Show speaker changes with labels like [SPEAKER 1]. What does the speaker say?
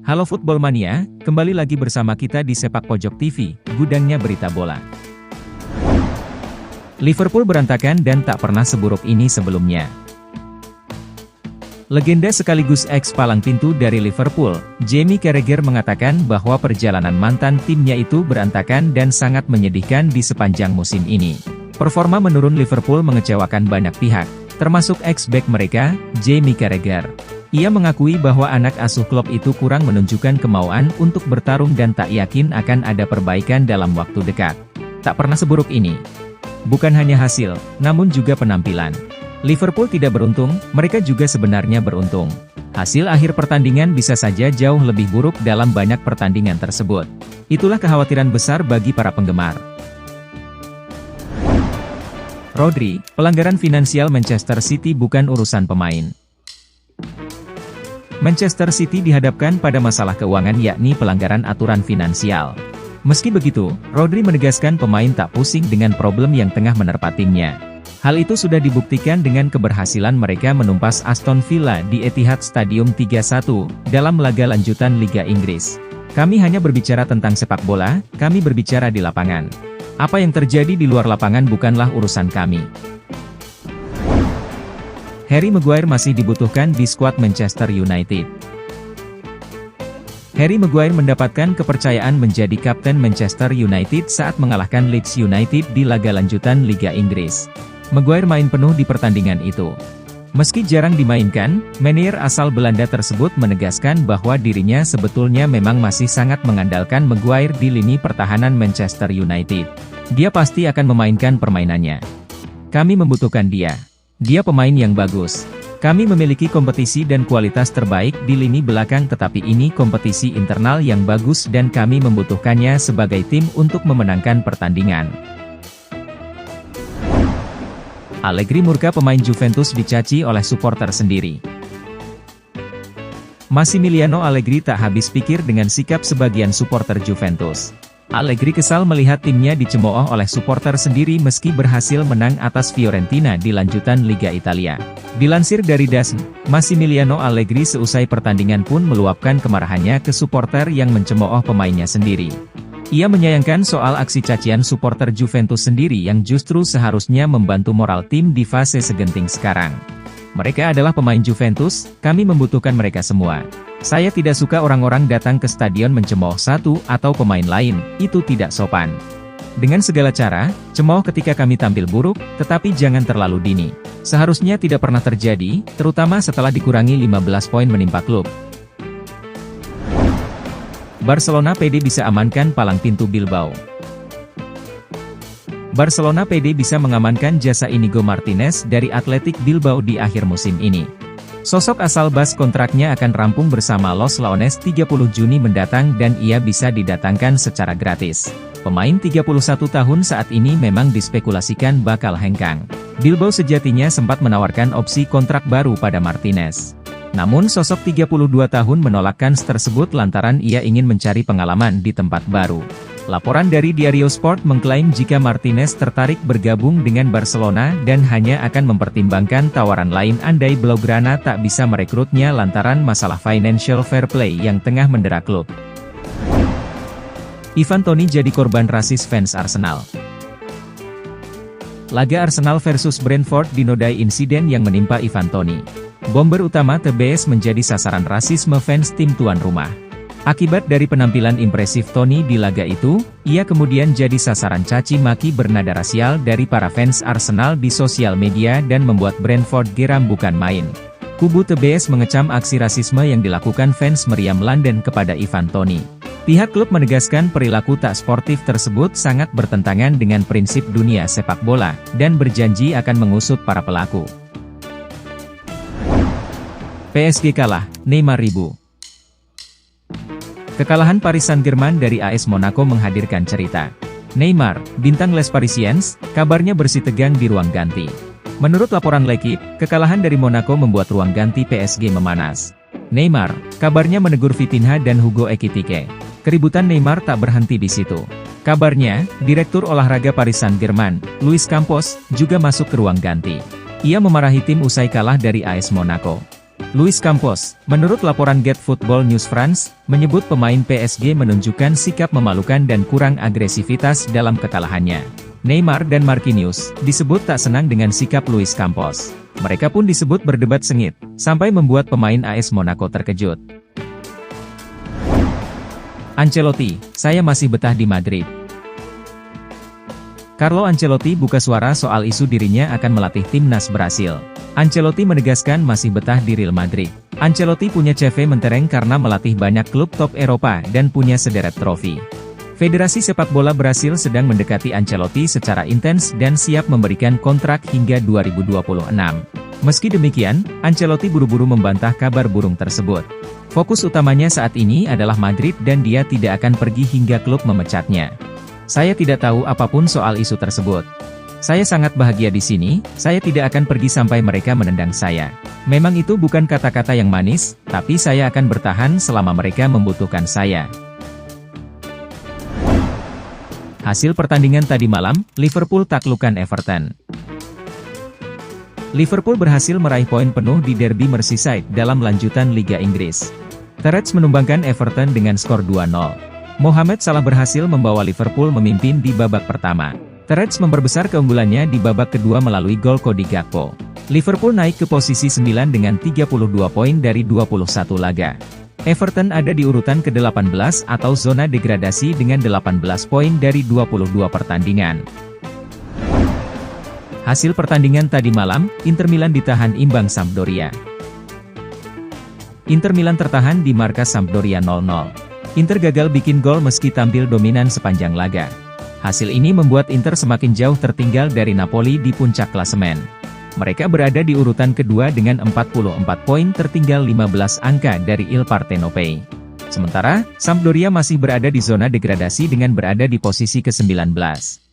[SPEAKER 1] Halo Football Mania, kembali lagi bersama kita di Sepak Pojok TV, gudangnya berita bola. Liverpool berantakan dan tak pernah seburuk ini sebelumnya. Legenda sekaligus ex-palang pintu dari Liverpool, Jamie Carragher mengatakan bahwa perjalanan mantan timnya itu berantakan dan sangat menyedihkan di sepanjang musim ini. Performa menurun Liverpool mengecewakan banyak pihak, termasuk ex-back mereka, Jamie Carragher. Ia mengakui bahwa anak asuh klub itu kurang menunjukkan kemauan untuk bertarung dan tak yakin akan ada perbaikan dalam waktu dekat. Tak pernah seburuk ini. Bukan hanya hasil, namun juga penampilan. Liverpool tidak beruntung, mereka juga sebenarnya beruntung. Hasil akhir pertandingan bisa saja jauh lebih buruk dalam banyak pertandingan tersebut. Itulah kekhawatiran besar bagi para penggemar. Rodri, pelanggaran finansial Manchester City bukan urusan pemain. Manchester City dihadapkan pada masalah keuangan yakni pelanggaran aturan finansial. Meski begitu, Rodri menegaskan pemain tak pusing dengan problem yang tengah menerpa timnya. Hal itu sudah dibuktikan dengan keberhasilan mereka menumpas Aston Villa di Etihad Stadium 3-1, dalam laga lanjutan Liga Inggris. Kami hanya berbicara tentang sepak bola, kami berbicara di lapangan. Apa yang terjadi di luar lapangan bukanlah urusan kami. Harry Maguire masih dibutuhkan di skuad Manchester United. Harry Maguire mendapatkan kepercayaan menjadi kapten Manchester United saat mengalahkan Leeds United di laga lanjutan Liga Inggris. Maguire main penuh di pertandingan itu. Meski jarang dimainkan, manajer asal Belanda tersebut menegaskan bahwa dirinya sebetulnya memang masih sangat mengandalkan Maguire di lini pertahanan Manchester United. Dia pasti akan memainkan permainannya. Kami membutuhkan dia. Dia pemain yang bagus. Kami memiliki kompetisi dan kualitas terbaik di lini belakang tetapi ini kompetisi internal yang bagus dan kami membutuhkannya sebagai tim untuk memenangkan pertandingan. Allegri murka pemain Juventus dicaci oleh supporter sendiri. Massimiliano Allegri tak habis pikir dengan sikap sebagian supporter Juventus. Allegri kesal melihat timnya dicemooh oleh supporter sendiri meski berhasil menang atas Fiorentina di lanjutan Liga Italia. Dilansir dari DAZN, Massimiliano Allegri seusai pertandingan pun meluapkan kemarahannya ke supporter yang mencemooh pemainnya sendiri. Ia menyayangkan soal aksi cacian supporter Juventus sendiri yang justru seharusnya membantu moral tim di fase segenting sekarang. Mereka adalah pemain Juventus, kami membutuhkan mereka semua. Saya tidak suka orang-orang datang ke stadion mencemooh satu atau pemain lain, itu tidak sopan. Dengan segala cara, cemooh ketika kami tampil buruk, tetapi jangan terlalu dini. Seharusnya tidak pernah terjadi, terutama setelah dikurangi 15 poin menimpa klub. Barcelona pede bisa amankan palang pintu Bilbao. Barcelona pede bisa mengamankan jasa Inigo Martinez dari Athletic Bilbao di akhir musim ini. Sosok asal Basque kontraknya akan rampung bersama Los Leones 30 Juni mendatang dan ia bisa didatangkan secara gratis. Pemain 31 tahun saat ini memang dispekulasikan bakal hengkang. Bilbao sejatinya sempat menawarkan opsi kontrak baru pada Martinez. Namun sosok 32 tahun menolak kans tersebut lantaran ia ingin mencari pengalaman di tempat baru. Laporan dari Diario Sport mengklaim jika Martinez tertarik bergabung dengan Barcelona dan hanya akan mempertimbangkan tawaran lain andai Blaugrana tak bisa merekrutnya lantaran masalah financial fair play yang tengah mendera klub. Ivan Toney jadi korban rasis fans Arsenal. Laga Arsenal versus Brentford dinodai insiden yang menimpa Ivan Toney. Bomber utama TBS menjadi sasaran rasisme fans tim tuan rumah. Akibat dari penampilan impresif Toney di laga itu, ia kemudian jadi sasaran caci maki bernada rasial dari para fans Arsenal di sosial media dan membuat Brentford geram bukan main. Kubu TBS mengecam aksi rasisme yang dilakukan fans meriam London kepada Ivan Toney. Pihak klub menegaskan perilaku tak sportif tersebut sangat bertentangan dengan prinsip dunia sepak bola, dan berjanji akan mengusut para pelaku. PSG kalah, Neymar ribu. Kekalahan Paris Saint-Germain dari AS Monaco menghadirkan cerita. Neymar, bintang Les Parisiens, kabarnya bersih tegang di ruang ganti. Menurut laporan L'Equipe, kekalahan dari Monaco membuat ruang ganti PSG memanas. Neymar, kabarnya menegur Vitinha dan Hugo Ekitike. Keributan Neymar tak berhenti di situ. Kabarnya, Direktur Olahraga Paris Saint-Germain, Luis Campos, juga masuk ke ruang ganti. Ia memarahi tim usai kalah dari AS Monaco. Luis Campos, menurut laporan Get Football News France, menyebut pemain PSG menunjukkan sikap memalukan dan kurang agresivitas dalam kekalahannya. Neymar dan Marquinhos disebut tak senang dengan sikap Luis Campos. Mereka pun disebut berdebat sengit, sampai membuat pemain AS Monaco terkejut. Ancelotti, saya masih betah di Madrid. Carlo Ancelotti buka suara soal isu dirinya akan melatih timnas Brasil. Ancelotti menegaskan masih betah di Real Madrid. Ancelotti punya CV mentereng karena melatih banyak klub top Eropa dan punya sederet trofi. Federasi Sepak Bola Brasil sedang mendekati Ancelotti secara intens dan siap memberikan kontrak hingga 2026. Meski demikian, Ancelotti buru-buru membantah kabar burung tersebut. Fokus utamanya saat ini adalah Madrid dan dia tidak akan pergi hingga klub memecatnya. Saya tidak tahu apapun soal isu tersebut. Saya sangat bahagia di sini, saya tidak akan pergi sampai mereka menendang saya. Memang itu bukan kata-kata yang manis, tapi saya akan bertahan selama mereka membutuhkan saya. Hasil pertandingan tadi malam, Liverpool taklukkan Everton. Liverpool berhasil meraih poin penuh di derby Merseyside dalam lanjutan Liga Inggris. The Reds menumbangkan Everton dengan skor 2-0. Mohamed Salah berhasil membawa Liverpool memimpin di babak pertama. The Reds memperbesar keunggulannya di babak kedua melalui gol Cody Gakpo. Liverpool naik ke posisi 9 dengan 32 poin dari 21 laga. Everton ada di urutan ke-18 atau zona degradasi dengan 18 poin dari 22 pertandingan. Hasil pertandingan tadi malam, Inter Milan ditahan imbang Sampdoria. Inter Milan tertahan di markas Sampdoria 0-0. Inter gagal bikin gol meski tampil dominan sepanjang laga. Hasil ini membuat Inter semakin jauh tertinggal dari Napoli di puncak klasemen. Mereka berada di urutan kedua dengan 44 poin tertinggal 15 angka dari Il Partenopei. Sementara, Sampdoria masih berada di zona degradasi dengan berada di posisi ke-19.